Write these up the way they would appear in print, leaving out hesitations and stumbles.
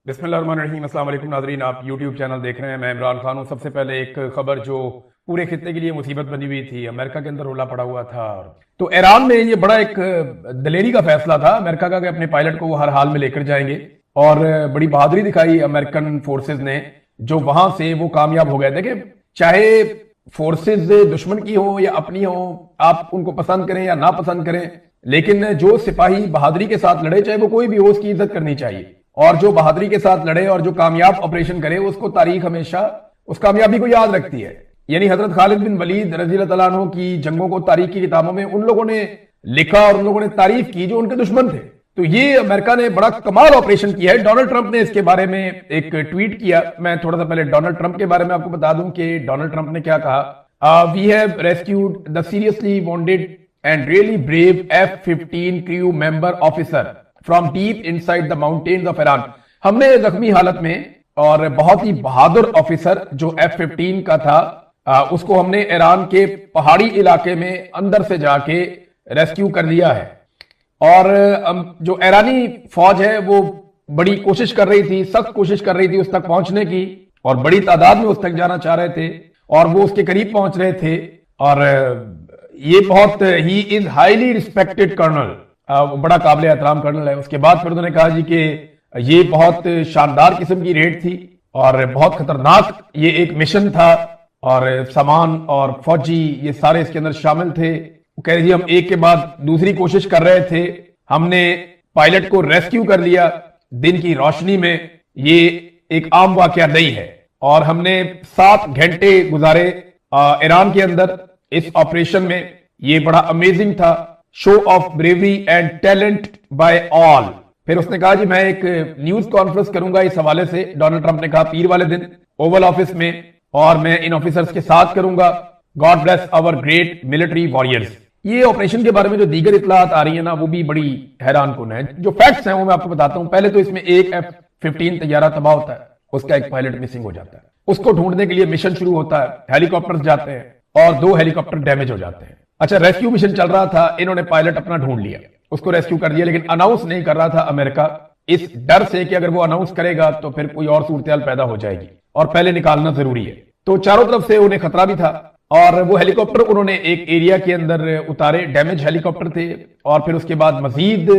बिस्मिल्लाहिर्रहमानिर्रहीम। अस्सलाम वालेकुम नाज़रीन, आप यूट्यूब चैनल देख रहे हैं। मैं इमरान खान हूँ। सबसे पहले एक खबर जो पूरे खित्ते के लिए मुसीबत बनी हुई थी, अमेरिका के अंदर रोला पड़ा हुआ था। तो ईरान में ये बड़ा एक दलेरी का फैसला था अमेरिका का कि अपने पायलट को वो हर हाल में लेकर जाएंगे, और बड़ी बहादुरी दिखाई अमेरिकन फोर्सेज ने, जो वहां से वो कामयाब हो गए थे। कि चाहे फोर्सेज दुश्मन की हो या अपनी हो, आप उनको पसंद करें या ना पसंद करें, लेकिन जो सिपाही बहादुरी के साथ लड़े, चाहे वो कोई भी हो, उसकी इज्जत करनी चाहिए। और जो बहादुरी के साथ लड़े और जो कामयाब ऑपरेशन करे, उसको तारीख हमेशा उस कामयाबी को याद रखती है। यानी हजरत खालिद बिन वलीद रजी अल्लाह तआला अन्हु की जंगों को तारीख की किताबों में उन लोगों ने लिखा और उन लोगों ने तारीफ की जो उनके दुश्मन थे। तो ये अमेरिका ने बड़ा कमाल ऑपरेशन किया है। डोनाल्ड ट्रंप ने इसके बारे में एक ट्वीट किया। मैं थोड़ा सा पहले डोनाल्ड ट्रंप के बारे में आपको बता दूं कि डोनाल्ड ट्रंप ने क्या कहा। We have rescued the seriously wounded and really brave F-15 crew member officer from deep inside the mountains of Iran. हमने जख्मी हालत में और बहुत ही बहादुर ऑफिसर जो F-15 का था, उसको हमने ईरान के पहाड़ी इलाके में अंदर से जाके रेस्क्यू कर लिया है। और जो ईरानी फौज है वो बड़ी कोशिश कर रही थी, सख्त कोशिश कर रही थी उस तक पहुंचने की, और बड़ी तादाद में उस तक जाना चाह रहे थे, और वो उसके करीब पहुंच रहे थे। और ये बहुत ही इज हाईली रिस्पेक्टेड कर्नल, बड़ा काबिल एहतराम कर्नल है। उसके बाद फिर उन्होंने कहा जी कि ये बहुत शानदार किस्म की रेड थी और बहुत खतरनाक ये एक मिशन था, और सामान और फौजी ये सारे इसके अंदर शामिल थे। वो कह रहे जी हम एक के बाद दूसरी कोशिश कर रहे थे, हमने पायलट को रेस्क्यू कर लिया दिन की रोशनी में। ये एक आम वाकया नहीं है, और हमने 7 घंटे गुजारे ईरान के अंदर इस ऑपरेशन में। ये बड़ा अमेजिंग था, show of bravery and talent by all. फिर उसने कहा जी मैं एक न्यूज कॉन्फ्रेंस करूंगा इस हवाले से। डोनाल्ड ट्रंप ने कहा पीर वाले दिन ओवल ऑफिस में, और मैं इन ऑफिसर्स के साथ करूंगा। God bless our great military warriors. ये ऑपरेशन के बारे में जो दीगर इतलात आ रही है ना, वो भी बड़ी हैरान कुन है। जो फैक्ट्स हैं वो मैं आपको बताता हूं। पहले तो इसमें एक F-15 तैयारा तबाह होता है, उसका एक पायलट मिसिंग हो जाता है, उसको ढूंढने के लिए मिशन शुरू होता है, हेलीकॉप्टर्स जाते हैं और 2 हेलीकॉप्टर डैमेज हो जाते हैं। अच्छा, रेस्क्यू मिशन चल रहा था, इन्होंने पायलट अपना ढूंढ लिया, उसको रेस्क्यू कर दिया, लेकिन अनाउंस नहीं कर रहा था अमेरिका, इस डर से कि अगर वो अनाउंस करेगा तो फिर कोई और सूरत पैदा हो जाएगी, और पहले निकालना जरूरी है। तो चारों तरफ से उन्हें खतरा भी था, और वो हेलीकॉप्टर उन्होंने एक एरिया के अंदर उतारे, डैमेज हेलीकॉप्टर थे, और फिर उसके बाद मजीद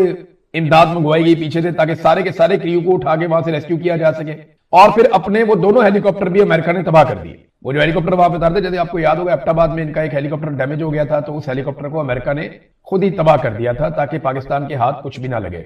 इमदाद मंगवाई गई पीछे से, ताकि सारे के सारे क्रू को उठा के वहां से रेस्क्यू किया जा सके। और फिर अपने वो दोनों हेलीकॉप्टर भी अमेरिका ने तबाह कर दिए। वो जो हेलीकॉप्टर वहां पे उतारते, जैसे आपको याद होगा एबटाबाद में इनका एक हेलीकॉप्टर डैमेज हो गया था, तो उस हेलीकॉप्टर को अमेरिका ने खुद ही तबाह कर दिया था, ताकि पाकिस्तान के हाथ कुछ भी ना लगे।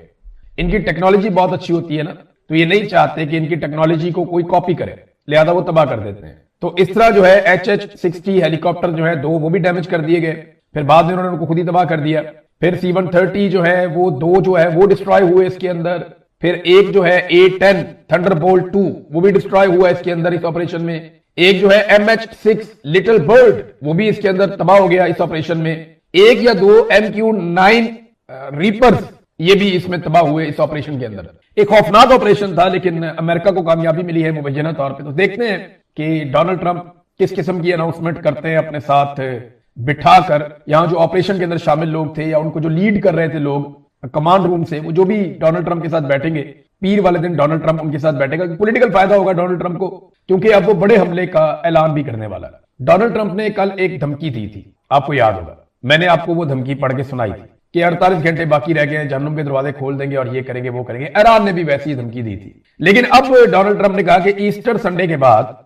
इनकी टेक्नोलॉजी बहुत अच्छी होती है ना, तो ये नहीं चाहते कि इनकी टेक्नोलॉजी को कोई कॉपी करे, लिहाजा वो तबाह कर देते हैं। तो इस तरह जो है HH-60 हेलीकॉप्टर जो है 2 वो भी डैमेज कर दिए गए, फिर बाद में उन्होंने उनको खुद ही तबाह कर दिया। फिर C-130 जो है वो 2 जो है वो डिस्ट्रॉय हुए इसके अंदर। फिर एक जो है A-10 थंडरबोल्ट 2 वो भी डिस्ट्रॉय हुआ इसके अंदर इस ऑपरेशन में। एक जो है MH-6 लिटिल बर्ड वो भी इसके अंदर तबाह हो गया इस ऑपरेशन में। एक या 2 MQ-9 रीपर्स ये भी इसमें तबाह हुए इस ऑपरेशन के अंदर। एक खौफनाक ऑपरेशन था, लेकिन अमेरिका को कामयाबी मिली है मुबैना तौर पे। तो देखते हैं कि डोनाल्ड ट्रंप किस किस्म की अनाउंसमेंट करते हैं अपने साथ बिठाकर। यहां जो ऑपरेशन के अंदर शामिल लोग थे, या उनको जो लीड कर रहे थे लोग कमांड रूम से, वो जो भी डोनाल्ड ट्रंप के साथ बैठेंगे, पीर वाले दिन डोनाल्ड ट्रंप उनके साथ बैठेगा। पॉलिटिकल फायदा होगा डोनाल्ड ट्रंप को, क्योंकि अब वो बड़े हमले का ऐलान भी करने वाला है। डोनाल्ड ट्रंप ने कल एक धमकी दी थी, आपको याद होगा, मैंने आपको वो धमकी पढ़ के सुनाई थी कि 48 घंटे बाकी रह गए हैं, जहन्नुम के दरवाजे खोल देंगे और ये करेंगे वो करेंगे। ईरान ने भी वैसी ही धमकी दी थी। लेकिन अब डोनाल्ड ट्रंप ने कहा कि ईस्टर संडे के बाद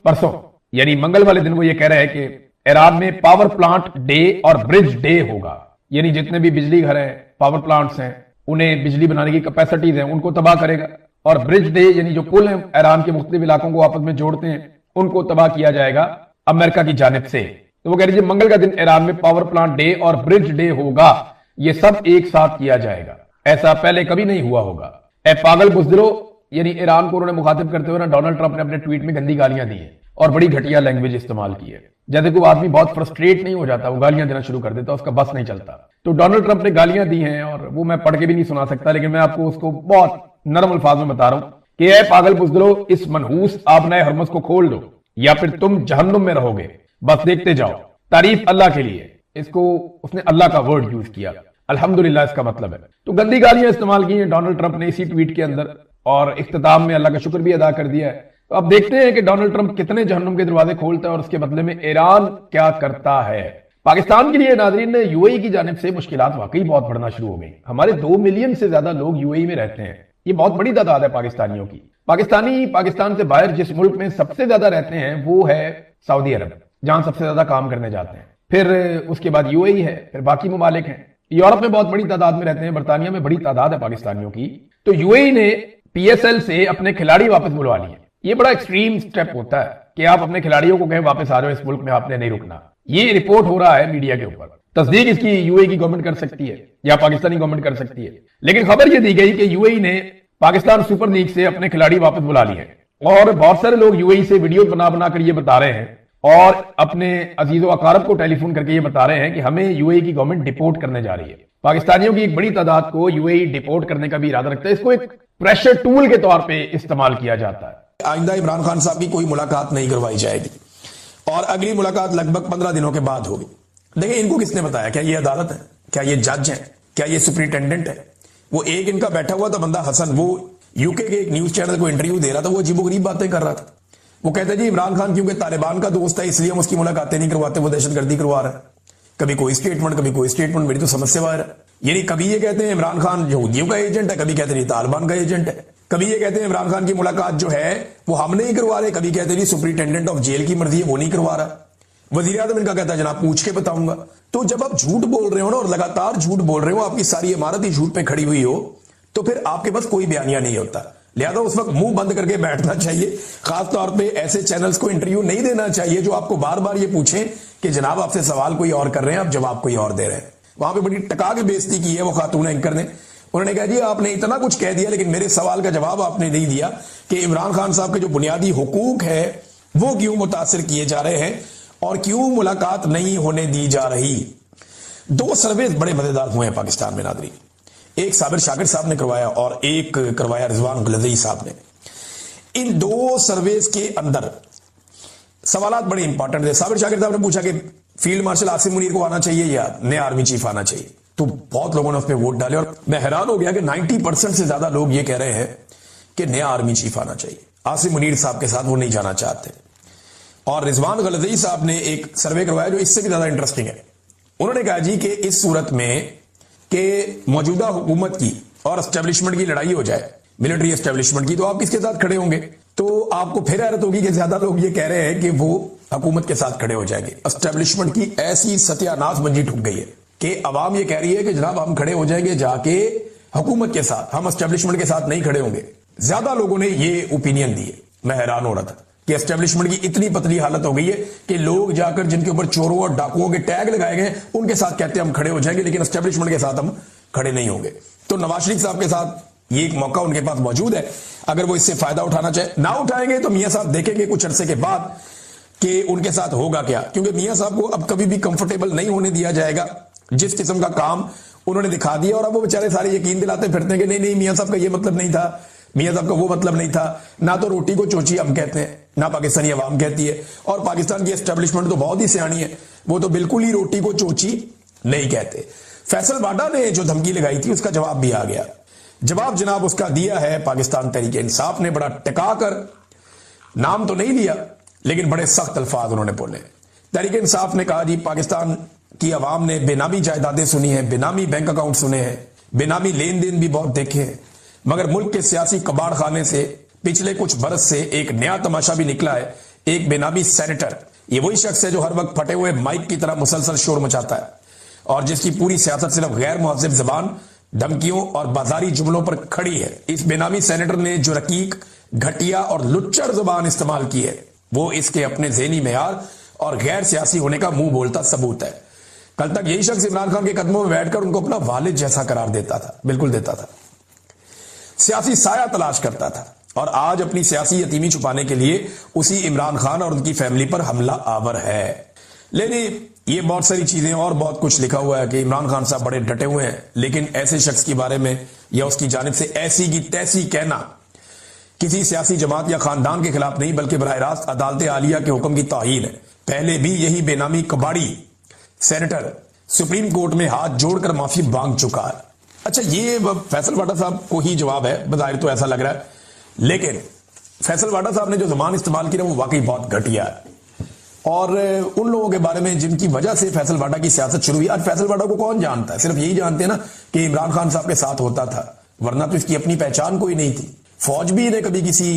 परसों यानी मंगल वाले दिन वो ये कह रहे हैं कि ईरान में पावर प्लांट डे और ब्रिज डे होगा। यानी जितने भी बिजली घर हैं, पावर प्लांट्स हैं, उन्हें बिजली बनाने की कैपेसिटीज हैं, उनको तबाह करेगा। और ब्रिज डे यानी जो पुल हैं ईरान के मुख्तलिफ इलाकों को आपस में जोड़ते हैं, उनको तबाह किया जाएगा अमेरिका की जानिब से। तो वो कह रही है मंगल का दिन ईरान में पावर प्लांट डे और ब्रिज डे होगा, ये सब एक साथ किया जाएगा। ऐसा पहले कभी नहीं हुआ होगा। ए पागल बुजदिलो, यानी ईरान को उन्होंने मुखातिब करते हुए ना डोनाल्ड ट्रंप ने अपने ट्वीट में गंदी गालियां दी हैं और बड़ी घटिया लैंग्वेज इस्तेमाल की है। जैसे कोई आदमी बहुत फ्रस्ट्रेट नहीं हो जाता, वो गालियां देना शुरू कर देता, उसका बस नहीं चलता। तो डोनाल्ड ट्रंप ने गालियां दी हैं, और वो मैं पढ़ के भी नहीं सुना सकता, लेकिन मैं आपको उसको बहुत नरम अल्फाज में बता रहा हूं कि ए पागल बुजदिलो, इस मनहूस आबनाए हरमस को खोल दो या फिर तुम जहन्नुम में रहोगे, बस देखते जाओ। तारीफ अल्लाह के लिए, इसको उसने अल्लाह का वर्ड यूज किया, अल्हम्दुलिल्लाह इसका मतलब है। तो गंदी गालियां इस्तेमाल की हैं डोनाल्ड ट्रंप ने इसी ट्वीट के अंदर। और इख्तिताम में अल्लाह का शुक्र भी अदा कर दिया है। तो अब देखते हैं कि डोनाल्ड ट्रंप कितने जहन्नुम के दरवाजे खोलता है और उसके बदले में ईरान क्या करता है। पाकिस्तान के लिए नाजरीन यूएई की जानिब से मुश्किलात वाकई बहुत बढ़ना शुरू हो गई। हमारे 2 मिलियन से ज्यादा लोग यूएई में रहते हैं। ये बहुत बड़ी तादाद है पाकिस्तानियों की। पाकिस्तान से बाहर जिस मुल्क में सबसे ज्यादा रहते हैं वो है सऊदी अरब, जहां सबसे ज्यादा काम करने जाते हैं। फिर उसके बाद यूएई है, फिर बाकी ममालिक हैं। यूरोप में बहुत बड़ी तादाद में रहते हैं, बरतानिया में बड़ी तादाद है पाकिस्तानियों की। तो यूएई ने पीएसएल से अपने खिलाड़ी वापस बुलवा लिए। ये बड़ा एक्सट्रीम स्टेप होता है कि आप अपने खिलाड़ियों को कहें वापस आ रहे हो, इस मुल्क में आपने नहीं रुकना। ये रिपोर्ट हो रहा है मीडिया के ऊपर। तस्दीक इसकी यूएई की गवर्नमेंट कर सकती है या पाकिस्तानी गवर्नमेंट कर सकती है, लेकिन खबर यह दी गई कि यूएई ने पाकिस्तान सुपर लीग से अपने खिलाड़ी वापस बुला लिए। और बहुत सारे लोग यूएई से वीडियो बना बना कर ये बता रहे हैं और अपने अजीजो अकारब को टेलीफोन करके ये बता रहे हैं कि हमें यूएई की गवर्नमेंट डिपोर्ट करने जा रही है। पाकिस्तानियों की एक बड़ी तादाद को यूएई डिपोर्ट करने का भी इरादा रखता है। इसको एक प्रेशर टूल के तौर पे इस्तेमाल किया जाता है। आइंदा इमरान खान साहब की कोई मुलाकात नहीं करवाई जाएगी और अगली मुलाकात लगभग 15 दिनों के बाद होगी। देखिए, इनको किसने बताया? क्या ये अदालत है? क्या ये जज है? क्या ये सुप्रिंटेंडेंट है? वो एक इनका बैठा हुआ था बंदा हसन, वो यूके के एक न्यूज चैनल को इंटरव्यू दे रहा था। वो अजीबोगरीब बातें कर रहा था। वो कहते जी इमरान खान क्योंकि तालिबान का दोस्त है इसलिए हम उसकी मुलाकातें नहीं करवाते, वो दहशतगर्दी करवा रहा है। कभी कोई स्टेटमेंट, कभी कोई स्टेटमेंट। मेरी तो समझ से बाहर है। यानी कभी ये कहते हैं इमरान खान यहूदियों का एजेंट है, कभी कहते हैं तालिबान का एजेंट है। कभी ये कहते हैं इमरान खान की मुलाकात जो है वो हम नहीं करवा रहे, कभी कहते हैं सुप्रिंटेंडेंट ऑफ जेल की मर्जी है वो नहीं करवा रहा। वजीर आजम इनका कहता है जनाब पूछ के बताऊंगा। तो जब आप झूठ बोल रहे हो ना और लगातार झूठ बोल रहे हो, आपकी सारी इमारत ही झूठ पे खड़ी हुई हो, तो फिर आपके पास कोई बयानिया नहीं होता। लिहाजा उस वक्त मुंह बंद करके बैठना चाहिए। खासतौर पे ऐसे चैनल्स को इंटरव्यू नहीं देना चाहिए जो आपको बार बार ये पूछें कि जनाब आपसे सवाल कोई और कर रहे हैं, आप जवाब कोई और दे रहे हैं। वहां पे बड़ी टका के बेइज्जती की है वो खातून एंकर ने। उन्होंने कहा जी आपने इतना कुछ कह दिया लेकिन मेरे सवाल का जवाब आपने नहीं दिया कि इमरान खान साहब के जो बुनियादी हुकूक है वो क्यों मुतासिर किए जा रहे हैं और क्यों मुलाकात नहीं होने दी जा रही। 2 सर्वे बड़े मजेदार हुए हैं पाकिस्तान में नादरी। एक साबिर शाकिर साहब ने करवाया और एक करवाया रिजवान गलज़ई साहब ने। इन 2 सर्वेस के अंदर सवालात बड़े इंपॉर्टेंट थे। साबिर शाकिर साहब ने पूछा कि फील्ड मार्शल आसिम मुनीर को आना चाहिए या नया आर्मी चीफ आना चाहिए। तो बहुत लोगों ने उस पर वोट डाले और मैं हैरान हो गया कि 90% से ज्यादा लोग ये कह रहे हैं कि नया आर्मी चीफ आना चाहिए। आसिम मुनीर साहब के साथ वो नहीं जाना चाहते। और रिजवान गलज़ई साहब ने एक सर्वे करवाया जो इससे भी ज्यादा इंटरेस्टिंग है। उन्होंने कहा जी कि इस सूरत में कि मौजूदा हुकूमत की और एस्टेब्लिशमेंट की लड़ाई हो जाए, मिलिट्री एस्टेब्लिशमेंट की, तो आप किसके साथ खड़े होंगे? तो आपको फिर हैरत होगी कि ज्यादा लोग ये कह रहे हैं कि वो हुकूमत के साथ खड़े हो जाएंगे। एस्टेब्लिशमेंट की ऐसी सत्यानाश मंजी ठुक गई है कि अवाम ये कह रही है कि जनाब हम खड़े हो जाएंगे जाके हुकूमत के साथ, हम एस्टेब्लिशमेंट के साथ नहीं खड़े होंगे। ज्यादा लोगों ने ये ओपिनियन दिए। मैं हैरान हो रहा था कि एस्टेब्लिशमेंट की इतनी पतली हालत हो गई है कि लोग जाकर जिनके ऊपर चोरों और डाकुओं के टैग लगाए गए उनके साथ कहते हैं हम खड़े हो जाएंगे, लेकिन एस्टेब्लिशमेंट के साथ हम खड़े नहीं होंगे। तो नवाज शरीफ साहब के साथ ये एक मौका उनके पास मौजूद है। अगर वो इससे फायदा उठाना चाहे, ना उठाएंगे तो मियां साहब देखेंगे कुछ अरसे के बाद कि उनके साथ होगा क्या। क्योंकि मियां साहब को अब कभी भी कंफर्टेबल नहीं होने दिया जाएगा। जिस किस्म का काम उन्होंने दिखा दिया और अब वो बेचारे सारे यकीन दिलाते फिरते हैं कि नहीं नहीं मियां साहब का ये मतलब नहीं था, मियां साहब का वो मतलब नहीं था। ना तो रोटी को चोची हम कहते हैं, ना पाकिस्तानी अवाम कहती है। और पाकिस्तान की एस्टेब्लिशमेंट तो बहुत ही सियानी है, वो तो बिल्कुल ही रोटी को चोची नहीं कहते। फैसल बाडा ने जो धमकी लगाई थी उसका जवाब भी आ गया। जवाब जनाब उसका दिया है पाकिस्तान तहरीक इंसाफ ने। बड़ा टिका कर, नाम तो नहीं लिया लेकिन बड़े सख्त अल्फाज उन्होंने बोले। तहरीक इंसाफ ने कहा जी पाकिस्तान की अवाम ने बेनामी जायदादें सुनी हैं, बेनामी बैंक अकाउंट सुने हैं, बेनामी लेन देन भी बहुत देखे हैं, मगर मुल्क के सियासी कबाड़ खाने से पिछले कुछ बरस से एक नया तमाशा भी निकला है। एक बेनामी सेनेटर, ये वही शख्स है जो हर वक्त फटे हुए माइक की तरह मुसलसल शोर मचाता है और जिसकी पूरी सियासत सिर्फ गैर मुहज़्ज़ब ज़बान, धमकियों और बाजारी जुमलों पर खड़ी है। इस बेनामी सेनेटर ने जो रकीक, घटिया और लुच्चड़ ज़बान इस्तेमाल की है वो इसके अपने ज़हनी मेयार और गैर सियासी होने का मुंह बोलता सबूत है। कल तक यही शख्स इमरान खान के कदमों में बैठकर उनको अपना वालिद जैसा करार देता था, बिल्कुल देता था, सियासी साया तलाश करता था और आज अपनी सियासी यतीमी छुपाने के लिए उसी इमरान खान और उनकी फैमिली पर हमला आवर है। लेकिन ये बहुत सारी चीजें और बहुत कुछ लिखा हुआ है कि इमरान खान साहब बड़े डटे हुए हैं, लेकिन ऐसे शख्स के बारे में या उसकी जानिब से ऐसी की तैसी कहना किसी सियासी जमात या खानदान के खिलाफ नहीं बल्कि बराह रास्त अदालत आलिया के हुक्म की तौहीन है। पहले भी यही बेनामी कबाड़ी सेनेटर सुप्रीम कोर्ट में हाथ जोड़कर माफी मांग चुका है। अच्छा, ये फैसल वाडा साहब को ही जवाब है, बज़ाहिर तो ऐसा लग रहा है, लेकिन फैसल वाडा साहब ने जो ज़बान इस्तेमाल की ना वो वाकई बहुत घटिया है। और उन लोगों के बारे में जिनकी वजह से फैसल वाडा की सियासत शुरू हुई, आज फैसल वाडा को कौन जानता है? सिर्फ यही जानते हैं ना कि इमरान खान साहब के साथ होता था, वरना तो इसकी अपनी पहचान कोई नहीं थी। फौज भी इन्हें कभी किसी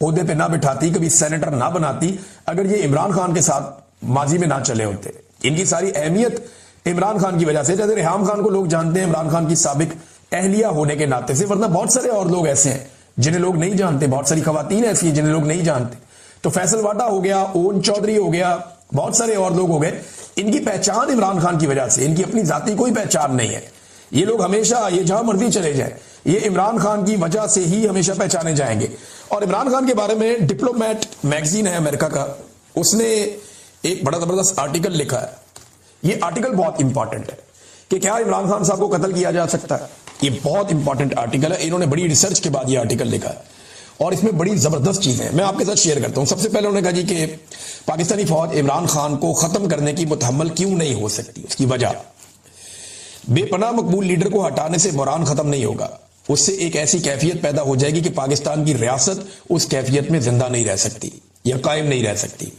ओहदे पे ना बिठाती, कभी सेनेटर ना बनाती, अगर ये इमरान खान के साथ माजी में ना चले होते। इनकी सारी अहमियत इमरान खान की वजह से, जैसे रेहाम खान को लोग जानते हैं इमरान खान की साबिक अहलिया होने के नाते से, वरना बहुत सारे और लोग ऐसे हैं जिन्हें लोग नहीं जानते, बहुत सारी खवातीन ऐसी हैं जिन्हें लोग नहीं जानते। तो फैसल वाडा हो गया, ओन चौधरी हो गया, बहुत सारे और लोग हो गए, इनकी पहचान इमरान खान की वजह से, इनकी अपनी जाति कोई पहचान नहीं है। ये लोग हमेशा, ये जहां मर्जी चले जाए, ये इमरान खान की वजह से ही हमेशा पहचाने जाएंगे। और इमरान खान के बारे में डिप्लोमेट मैगजीन है अमेरिका का, उसने एक बड़ा जबरदस्त आर्टिकल लिखा है। ये आर्टिकल बहुत इंपॉर्टेंट है कि क्या इमरान खान साहब को कत्ल किया जा सकता है। ये बहुत इंपॉर्टेंट आर्टिकल है, इन्होंने बड़ी रिसर्च के बाद ये आर्टिकल लिखा है और इसमें बड़ी जबरदस्त चीजें हैं, मैं आपके साथ शेयर करता हूं। सबसे पहले उन्होंने कहा जी कि पाकिस्तानी फौज इमरान खान को खत्म करने की मुतहम्मल क्यों नहीं हो सकती। उसकी वजह, बेपनाह मकबूल लीडर को हटाने से बुरान खत्म नहीं होगा, उससे एक ऐसी कैफियत पैदा हो जाएगी कि पाकिस्तान की रियासत उस कैफियत में जिंदा नहीं रह सकती या कायम नहीं रह सकती।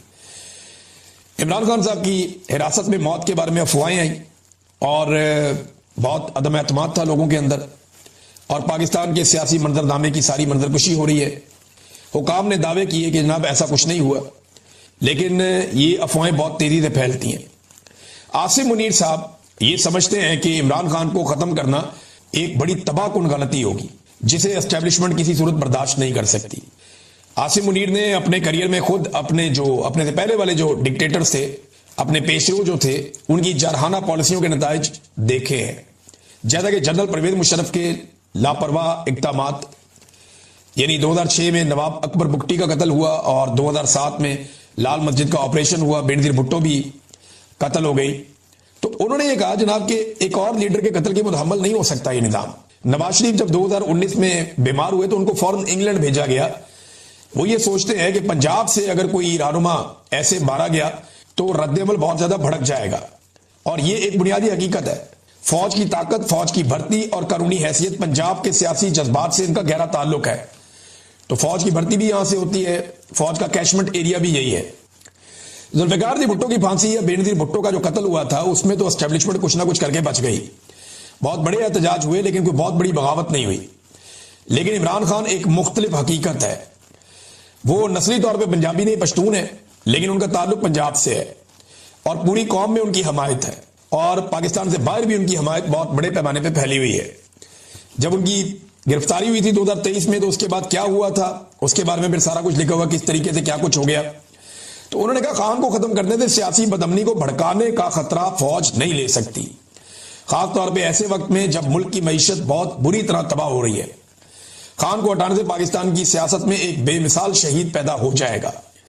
इमरान खान साहब की हिरासत में मौत के बारे में अफवाहें आई और बहुत अदम एतमाद था लोगों के अंदर, और पाकिस्तान के सियासी मंजरनामे की सारी मंजरकशी हो रही है। हुकाम ने दावे किए कि जनाब ऐसा कुछ नहीं हुआ, लेकिन ये अफवाहें बहुत तेजी से फैलती हैं। आसिम मुनीर साहब ये समझते हैं कि इमरान खान को खत्म करना एक बड़ी तबाहकुन गलती होगी जिसे एस्टेब्लिशमेंट किसी सूरत बर्दाश्त नहीं कर सकती। आसिम मुनीर ने अपने करियर में खुद अपने से पहले वाले जो डिक्टेटर्स थे, अपने पेशरो जो थे, उनकी जारहाना पॉलिसियों के नताइज देखे हैं। जैसा कि जनरल परवेज मुशर्रफ के लापरवाह इक़दामात, यानी 2006 में नवाब अकबर बुगटी का कत्ल हुआ और 2007 में लाल मस्जिद का ऑपरेशन हुआ, बेनजीर भुट्टो भी कत्ल हो गई। तो उन्होंने ये कहा जनाब कि एक और लीडर के कत्ल की मुतहम्मल नहीं हो सकता ये निजाम। नवाज शरीफ जब 2019 में बीमार हुए तो उनको फौरन इंग्लैंड भेजा गया। वो ये सोचते हैं कि पंजाब से अगर कोई रहनुमा ऐसे मारा गया तो रद्द-ए-अमल बहुत ज्यादा भड़क जाएगा, और ये एक बुनियादी हकीकत है। फौज की ताकत, फौज की भर्ती और कानूनी हैसियत, पंजाब के सियासी जज्बात से इनका गहरा ताल्लुक है। तो फौज की भर्ती भी यहां से होती है, फौज का कैशमेंट एरिया भी यही है। जुल्फिकार जी भुट्टो की फांसी या बेनजीर भुट्टो का जो कत्ल हुआ था उसमें तो एस्टेब्लिशमेंट कुछ ना कुछ करके बच गई। बहुत बड़े एहतजाज हुए लेकिन कोई बहुत बड़ी बगावत नहीं हुई। लेकिन इमरान खान एक मुख्तलिफ हकीकत है। वो नस्ली तौर पर पंजाबी नहीं, पश्तून है, लेकिन उनका ताल्लुक पंजाब से है और पूरी कौम में उनकी हमायत है, और पाकिस्तान से बाहर भी उनकी हमायत बहुत बड़े पैमाने पर फैली हुई है। जब उनकी गिरफ्तारी हुई थी 2023 में, तो उसके बाद क्या हुआ था उसके बारे में फिर सारा कुछ लिखा हुआ, किस तरीके से क्या कुछ हो गया। तो उन्होंने कहा खान को खत्म करने से सियासी बदअमनी को भड़काने का खतरा फौज नहीं ले सकती, खासतौर पर ऐसे वक्त में जब मुल्क की मईशत बहुत बुरी तरह तबाह हो रही है। खान को हटाने से पाकिस्तान की सियासत में एक बेमिसाल शहीद पैदा हो जाएगा।